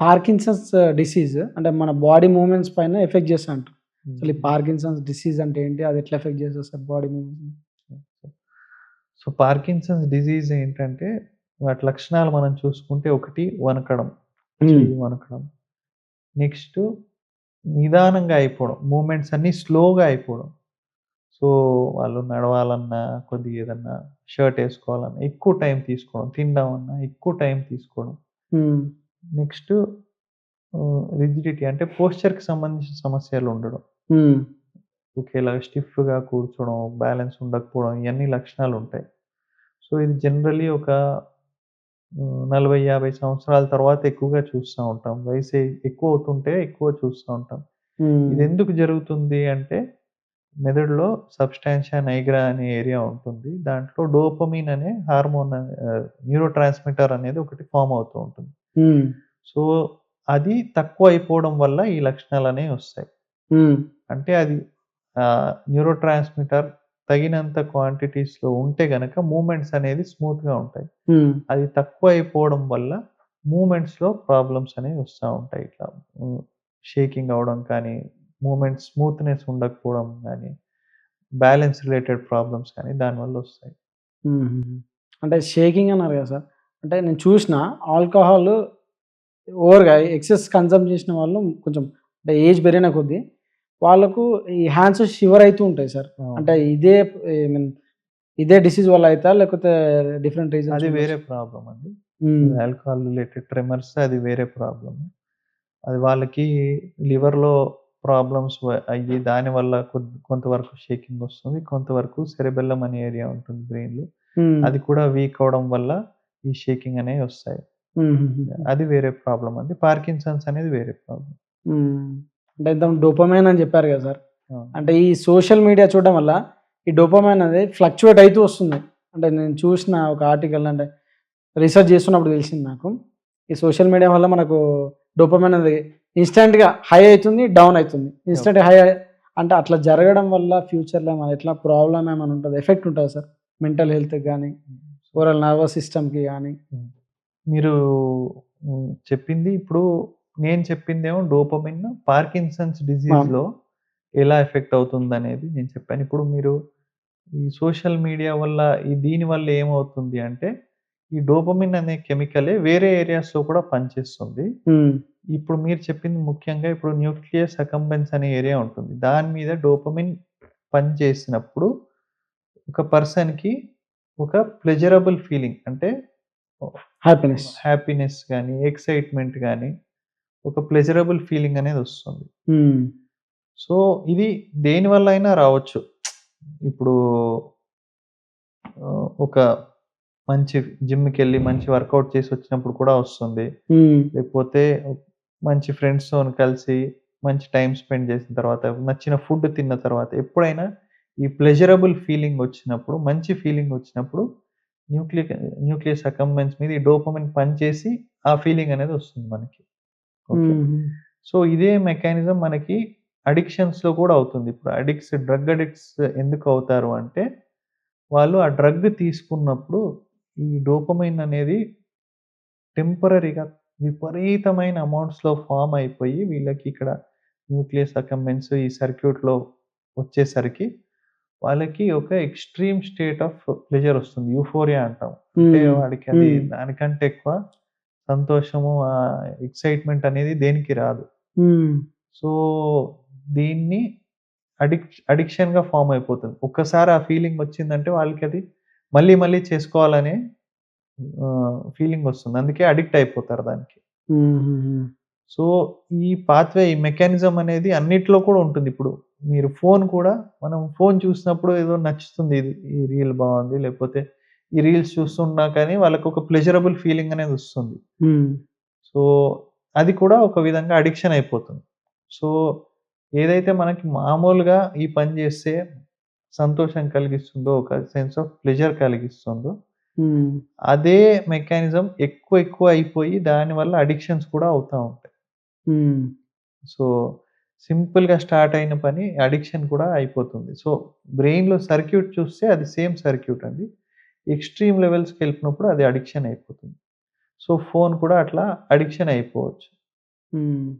Parkinson's disease అంటే మన body movements పైన ఎఫెక్ట్ చేస్తది అంటారు. అసలు ఈ హ్మ్. పార్కిన్సన్స్ డిసీజ్ అంటే ఏంటి? అది ఎట్లా ఎఫెక్ట్ చేస్తది సార్ బాడీ మూవ్‌మెంట్స్‌ని? సో, పార్కిన్సన్స్ డిసీజ్ ఏంటంటే, వాటి లక్షణాలు మనం చూసుకుంటే ఒకటి వణకడం, హ్మ్. చెయ్యి వణకడం. నెక్స్టు నిదానంగా అయిపోవడం. మూవ్‌మెంట్స్ అన్నీ స్లోగా అయిపోవడం. సో, వాళ్ళు నడవాలన్నా, కొద్దిగా ఏదన్నా షర్ట్ ఏసుకోవాలన్నా ఎక్కువ టైం తీసుకోవడం. తిందామన్నా ఎక్కువ టైం తీసుకోవడం. హ్మ్. నెక్స్టు రిజిడిటీ అంటే పోస్చర్‌కి సంబంధించిన సమస్యలుండడం. హ్మ్. ఒకేలాగా స్టిఫ్‌గా కూర్చోవడం, బ్యాలెన్స్ ఉండకపోవడం ఇయన్నీ లక్షణాలుంటాయి. సో, ఇది జనరల్లీ ఒక 40, 50 సంవత్సరాల తర్వాత ఎక్కువగా చూస్తా ఉంటాం. వయసు ఎక్కువ అవుతుంటే ఎక్కువ చూస్తా ఉంటాం. హ్మ్. ఇదెందుకు జరుగుతుంది అంటే, మెదడులో సబ్‌స్టాన్షియా నైగ్రా అనే ఏరియా ఉంటుంది. దాంట్లో డోపమైన్ అనే హార్మోన్ న్యూరో ట్రాన్స్‌మిటర్ అనేది ఒకటి ఫార్మ్ అవుతూ ఉంటుంది. హ్మ్. సో, అది తక్కువైపోవడం వల్ల ఈ లక్షణాలనేవి వస్తాయి. హ్మ్. అంటే అది న్యూరో ట్రాన్స్‌మిటర్ తగినంత క్వాంటిటీస్‌లో ఉంటే గనక మూవ్‌మెంట్స్ అనేది స్మూత్‌గా ఉంటాయి. హ్మ్. అది తక్కువైపోవడం వల్ల మూవ్‌మెంట్స్‌లో ప్రాబ్లమ్స్ అనేవి వస్తా ఉంటాయి. ఇట్లా హ్మ్. షేకింగ్ అవ్వడం కానీ, మూవ్‌మెంట్ స్మూత్‌నెస్ ఉండకపోవడం గానీ, బ్యాలెన్స్ రిలేటెడ్ ప్రాబ్లమ్స్ కానీ దానివల్ల వస్తాయి. హుహుహు. అంటే షేకింగ్ అన్నారు కదా సార్! అంటే నేను చూషిన ఆల్కహాల్ ఓవర్‌గా ఎక్సెస్ కన్జంప్ట్ చేసిన వాళ్ళు కొంచెం అంటే ఏజ్ పెరిగిన కొద్దీ వాళ్ళకు ఈ హ్యాండ్స్ షివర్ అయితూ ఉంటాయి సార్. అవును. అంటే ఇదే ఐ మీన్ ఇదే డిసీజ్ వల్ల అయితా? లేకపోతే డిఫరెంట్ రీజన్స్ అది వేరే ఉండొచ్చా? ప్రాబ్లమ్ అండి. హ్మ్. అది ఆల్కహాల్ రిలేటెడ్ ట్రెమర్స్ అది వేరే ప్రాబ్లమ్. అది వాళ్ళకి లివర్‌లో ప్రాబ్లమ్స్ అయ్యి దానివల్ల కొంతవరకు షేకింగ్ వస్తుంది. కొంతవరకు సెరెబెల్లమ్ అనే ఏరియా ఉంటుంది బ్రెయిన్‌లో. హ్మ్. అది కూడా వీక్ అవ్వడం వల్ల ఈ షేకింగ్ అనేవి వస్తాయి. హుహుహుహు. అది వేరే ప్రాబ్లమ్ అండి. పార్కిన్సన్స్ అనేది వేరే ప్రాబ్లమ్. హ్మ్. అంటే ఇంతకుముందు డోపమైన్ అని చెప్పారు కదా సార్! అవును. అంటే ఈ సోషల్ మీడియా చూడడం వల్ల ఈ డోపమైన్ అనేది ఫ్లక్చుయేట్ అయితూ వస్తుంది. అంటే నేను చూసిన ఒక ఆర్టికల్ అంటే రిసర్చ్ చేస్తున్నప్పుడు తెలిసింది నాకు. ఈ సోషల్ మీడియా వల్ల మనకు డోపమైన్ అనేది ఇన్‌స్టాంట్‌గా హై అయితుంది, డౌన్ అయితుంది. ఓకే. ఇన్‌స్టాంట్‌గా అంటే అట్లా జరగడం వల్ల ఫ్యూచర్‌లో ఏమైనా ఎట్లా ప్రాబ్లమ్ ఏమైనా ఉంటదా? ఎఫెక్ట్ ఉంటదా సార్? మెంటల్ హెల్త్‌కి గాని, సో ఓవరాల్ నర్వస్ సిస్టమ్‌కి గాని? హ్మ్. మీరు చెప్పింది ఇప్పుడు నేను చెప్పిందేమో డోపమిన్ పార్కిన్సన్స్ ఆ! డిసీజ్‌లో ఎలా ఎఫెక్ట్ అవుతుందనేది నేను చెప్పాను. ఇప్పుడు మీరు ఈ సోషల్ మీడియా వల్ల దీనివల్ల ఏమవుతుంది అంటే, ఈ డోపమిన్ అనే కెమికలే వేరే ఏరియాస్‌లో కూడా పనిచేస్తుంది. హ్మ్. ఇప్పుడు మీరు చెప్పింది ముఖ్యంగా ఇప్పుడు న్యూక్లియస్ అకంబెన్స్ అనే ఏరియా ఉంటుంది. దాని మీద డోపమిన్ పనిచేసినప్పుడు ఒక పర్సన్‌కి ఒక ప్లెజరబుల్ ఫీలింగ్ అంటే హ్యాపీనెస్. హ్యాపీనెస్ గాని, ఎక్సైట్‌మెంట్ గాని, ఒక ప్లెజరబుల్ ఫీలింగ్ అనేదొస్తుంది. హ్మ్. సో, ఇది దేనివల్లైనా రావచ్చు. ఇప్పుడు ఒక మంచి జిమ్‌కెళ్ళి మంచి వర్కౌట్ చేసొచ్చినప్పుడు కూడా వస్తుంది. హ్మ్. లేకపోతే మంచి ఫ్రెండ్స్‌తోని కలిసి మంచి టైమ్ స్పెండ్ చేసిన తర్వాత, నచ్చిన ఫుడ్ తిన్న తర్వాత ఎప్పుడైనా ఈ ప్లెజరబుల్ ఫీలింగ్ వచ్చినప్పుడు, మంచి ఫీలింగ్ వచ్చినప్పుడు న్యూక్లిక్ న్యూక్లియస్ అకంబెన్స్ మీద ఈ డోపమైన్ పనిచేసి ఆ ఫీలింగ్ అనేది వస్తుంది మనకి. ఓకే. హుహు. సో, ఇదే మెకానిజం మనకి అడిక్షన్స్‌లో కూడా అవుతుంది. ఇప్పుడు డ్రగ్ అడిక్ట్స్ ఎందుకు అవుతారు అంటే, వాళ్ళు ఆ డ్రగ్ తీసుకున్నప్పుడు ఈ డోపమైన్ అనేది టెంపరరీగా విపరీతమైన అమౌంట్స్‌లో ఫార్మ్ అయిపోయి వీళ్ళకి ఇక్కడ న్యూక్లియస్ అకంబెన్స్ ఈ సర్క్యూట్‌లో వచ్చేసరికి వాళ్ళకి ఒక ఎక్స్‌ట్రీమ్ స్టేట్ ఆఫ్ ప్లెజర్ వస్తుంది. యూఫోరియా అంటాం. అంటే హ్మ్. వాడికి అది హ్మ్. దానికంటే ఎక్కువ సంతోషము, ఎక్సైట్‌మెంట్ అనేది దేనికి రాదు. హ్మ్. సో, దీన్ని అడిక్షన్‌గా ఫార్మ్ అయిపోతుంది. ఒక్కసారి ఆ ఫీలింగ్ వచ్చిందంటే వాళ్ళకది మళ్ళీ మళ్ళీ చేసుకోవాలనే ఫీలింగొస్తుంది. అందుకే అడిక్ట్ అయిపోతారు దానికి. హుహుహు. సో, ఈ పాత్‌వే ఈ మెకానిజం అనేది అన్నిట్లో కూడా ఉంటుంది. ఇప్పుడు మీరు ఫోన్ కూడా మనం ఫోన్ చూసినప్పుడు ఏదో నచ్చుతుంది ఇది. ఈ రీల్ బావుంది. లేకపోతే ఈ రీల్స్ చూస్తున్నా కానీ వాళ్ళకొక ప్లెజరబుల్ ఫీలింగ్ అనేదొస్తుంది. హ్మ్. సో, అది కూడా ఒక విధంగా అడిక్షన్ అయిపోతుంది. సో, ఏదైతే మనకి మామూలుగా ఈ పని చేస్తే సంతోషం కలిగిస్తుందో, ఒక సెన్స్ ఆఫ్ ప్లెజర్ కలిగిస్తుందో, హ్మ్. అదే మెకానిజం ఎక్కువ ఎక్కువ అయిపోయి దానివల్ల అడిక్షన్స్ కూడా అవుతా ఉంటాయి. హ్మ్. సో, సింపుల్‌గా స్టార్ట్ అయిన పని అడిక్షన్ కూడా అయిపోతుంది. సో, బ్రెయిన్‌లో సర్క్యూట్ చూస్తే అది సేమ్ సర్క్యూట్ అండి. ఎక్స్‌ట్రీమ్ లెవెల్స్‌కెళ్ళినప్పుడు అది అడిక్షన్ అయిపోతుంది. సో, ఫోను కూడా అట్లా అడిక్షన్ అయిపోవచ్చు. హ్మ్.